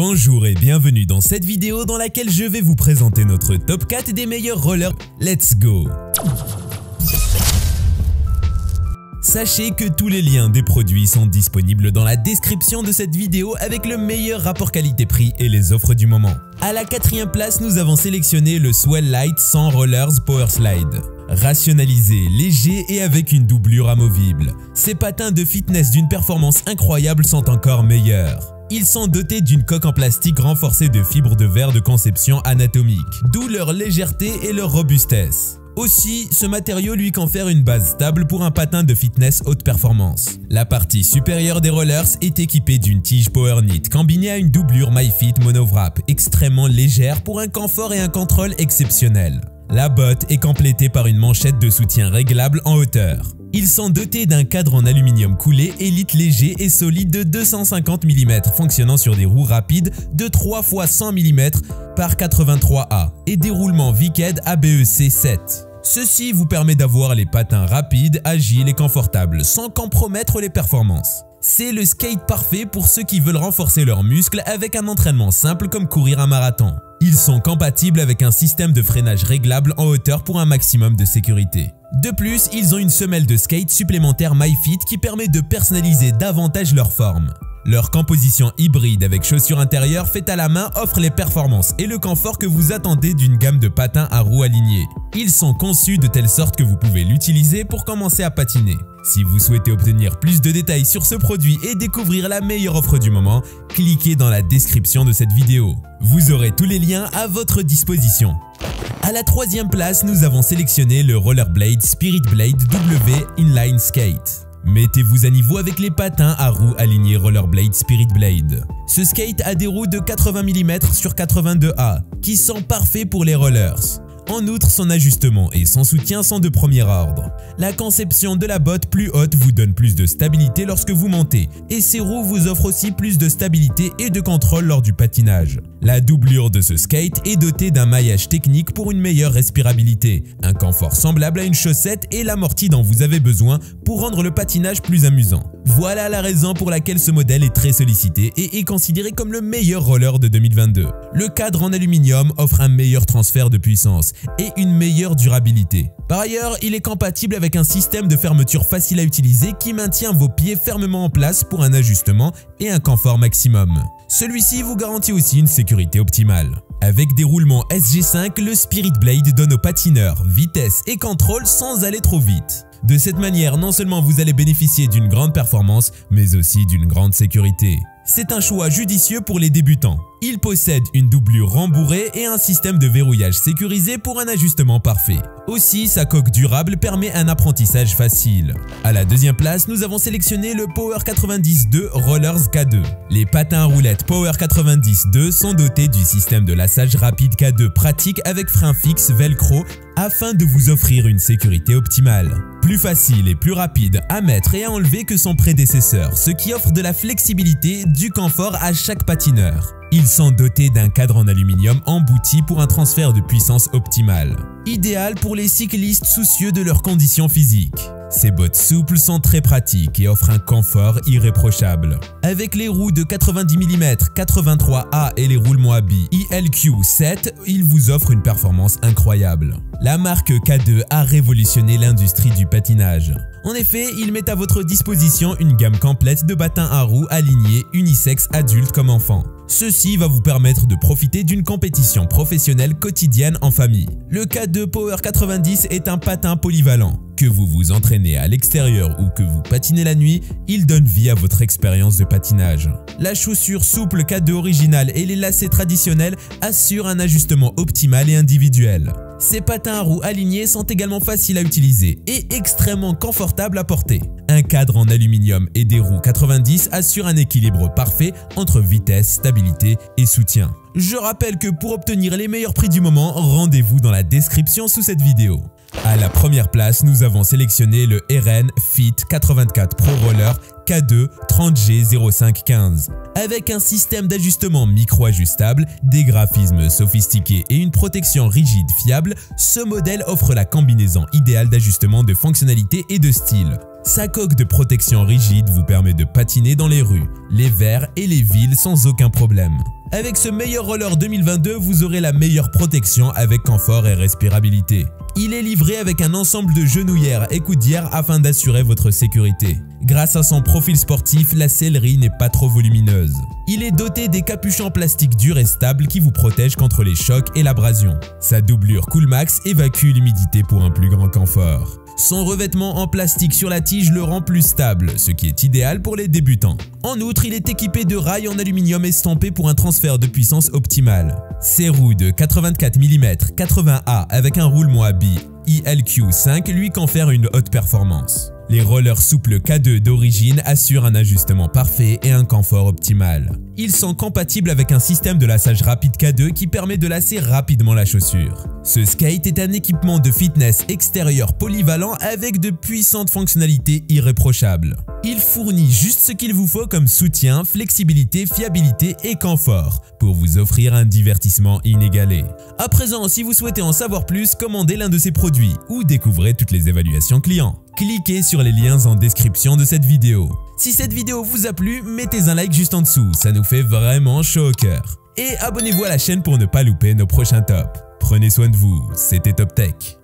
Bonjour et bienvenue dans cette vidéo dans laquelle je vais vous présenter notre top 4 des meilleurs rollers. Let's go! Sachez que tous les liens des produits sont disponibles dans la description de cette vidéo avec le meilleur rapport qualité-prix et les offres du moment. À la 4e place, nous avons sélectionné le Swell-Lite 100 Rollers Power Slide. Rationalisé, léger et avec une doublure amovible, ces patins de fitness d'une performance incroyable sont encore meilleurs. Ils sont dotés d'une coque en plastique renforcée de fibres de verre de conception anatomique, d'où leur légèreté et leur robustesse. Aussi, ce matériau lui confère une base stable pour un patin de fitness haute performance. La partie supérieure des rollers est équipée d'une tige Power Knit combinée à une doublure MyFit Monowrap extrêmement légère pour un confort et un contrôle exceptionnel. La botte est complétée par une manchette de soutien réglable en hauteur. Ils sont dotés d'un cadre en aluminium coulé Elite léger et solide de 250 mm fonctionnant sur des roues rapides de 3 x 100 mm par 83A et des roulements Vicked ABEC 7. Ceci vous permet d'avoir les patins rapides, agiles et confortables sans compromettre les performances. C'est le skate parfait pour ceux qui veulent renforcer leurs muscles avec un entraînement simple comme courir un marathon. Ils sont compatibles avec un système de freinage réglable en hauteur pour un maximum de sécurité. De plus, ils ont une semelle de skate supplémentaire MyFit qui permet de personnaliser davantage leur forme. Leur composition hybride avec chaussures intérieures faites à la main offre les performances et le confort que vous attendez d'une gamme de patins à roues alignées. Ils sont conçus de telle sorte que vous pouvez l'utiliser pour commencer à patiner. Si vous souhaitez obtenir plus de détails sur ce produit et découvrir la meilleure offre du moment, cliquez dans la description de cette vidéo. Vous aurez tous les liens à votre disposition. À la 3e place, nous avons sélectionné le Rollerblade Spirit Blade W Inline Skate. Mettez-vous à niveau avec les patins à roues alignées Rollerblade Spirit Blade. Ce skate a des roues de 80 mm sur 82A qui sont parfaits pour les rollers. En outre, son ajustement et son soutien sont de premier ordre. La conception de la botte plus haute vous donne plus de stabilité lorsque vous montez et ses roues vous offrent aussi plus de stabilité et de contrôle lors du patinage. La doublure de ce skate est dotée d'un maillage technique pour une meilleure respirabilité, un confort semblable à une chaussette et l'amorti dont vous avez besoin pour rendre le patinage plus amusant. Voilà la raison pour laquelle ce modèle est très sollicité et est considéré comme le meilleur roller de 2022. Le cadre en aluminium offre un meilleur transfert de puissance et une meilleure durabilité. Par ailleurs, il est compatible avec un système de fermeture facile à utiliser qui maintient vos pieds fermement en place pour un ajustement et un confort maximum. Celui-ci vous garantit aussi une sécurité optimale. Avec des roulements SG5, le Spirit Blade donne aux patineurs vitesse et contrôle sans aller trop vite. De cette manière, non seulement vous allez bénéficier d'une grande performance, mais aussi d'une grande sécurité. C'est un choix judicieux pour les débutants. Il possède une doublure rembourrée et un système de verrouillage sécurisé pour un ajustement parfait. Aussi, sa coque durable permet un apprentissage facile. À la 2e place, nous avons sélectionné le Power 90-2 Rollers K2. Les patins à roulettes Power 90-2 sont dotés du système de lassage rapide K2 pratique avec frein fixe velcro afin de vous offrir une sécurité optimale. Plus facile et plus rapide à mettre et à enlever que son prédécesseur, ce qui offre de la flexibilité, du confort à chaque patineur. Ils sont dotés d'un cadre en aluminium embouti pour un transfert de puissance optimal, idéal pour les cyclistes soucieux de leurs conditions physiques. Ces bottes souples sont très pratiques et offrent un confort irréprochable. Avec les roues de 90 mm 83A et les roulements à billes ILQ 7, ils vous offrent une performance incroyable. La marque K2 a révolutionné l'industrie du patinage. En effet, il met à votre disposition une gamme complète de patins à roues alignés unisex adultes comme enfants. Ceci va vous permettre de profiter d'une compétition professionnelle quotidienne en famille. Le K2 Power 90 est un patin polyvalent. Que vous vous entraînez à l'extérieur ou que vous patinez la nuit, il donne vie à votre expérience de patinage. La chaussure souple K2 originale et les lacets traditionnels assurent un ajustement optimal et individuel. Ces patins à roues alignés sont également faciles à utiliser et extrêmement confortables à porter. Un cadre en aluminium et des roues 90 assurent un équilibre parfait entre vitesse, stabilité et soutien. Je rappelle que pour obtenir les meilleurs prix du moment, rendez-vous dans la description sous cette vidéo. À la 1re place, nous avons sélectionné le RN Fit 84 Pro Roller K2 30G0515. Avec un système d'ajustement micro-ajustable, des graphismes sophistiqués et une protection rigide fiable, ce modèle offre la combinaison idéale d'ajustement de fonctionnalité et de style. Sa coque de protection rigide vous permet de patiner dans les rues, les verts et les villes sans aucun problème. Avec ce meilleur roller 2022, vous aurez la meilleure protection avec confort et respirabilité. Il est livré avec un ensemble de genouillères et coudières afin d'assurer votre sécurité. Grâce à son profil sportif, la sellerie n'est pas trop volumineuse. Il est doté des capuchons en plastique dur et stable qui vous protègent contre les chocs et l'abrasion. Sa doublure Coolmax évacue l'humidité pour un plus grand confort. Son revêtement en plastique sur la tige le rend plus stable, ce qui est idéal pour les débutants. En outre, il est équipé de rails en aluminium estampés pour un transfert de puissance optimal. Ses roues de 84 mm 80A avec un roulement à billes ILQ5 lui confèrent une haute performance. Les rollers souples K2 d'origine assurent un ajustement parfait et un confort optimal. Ils sont compatibles avec un système de lassage rapide K2 qui permet de lasser rapidement la chaussure. Ce skate est un équipement de fitness extérieur polyvalent avec de puissantes fonctionnalités irréprochables. Il fournit juste ce qu'il vous faut comme soutien, flexibilité, fiabilité et confort pour vous offrir un divertissement inégalé. À présent, si vous souhaitez en savoir plus, commandez l'un de ces produits ou découvrez toutes les évaluations clients. Cliquez sur les liens en description de cette vidéo. Si cette vidéo vous a plu, mettez un like juste en dessous, ça nous fait vraiment chaud au cœur. Et abonnez-vous à la chaîne pour ne pas louper nos prochains tops. Prenez soin de vous, c'était Top Tech.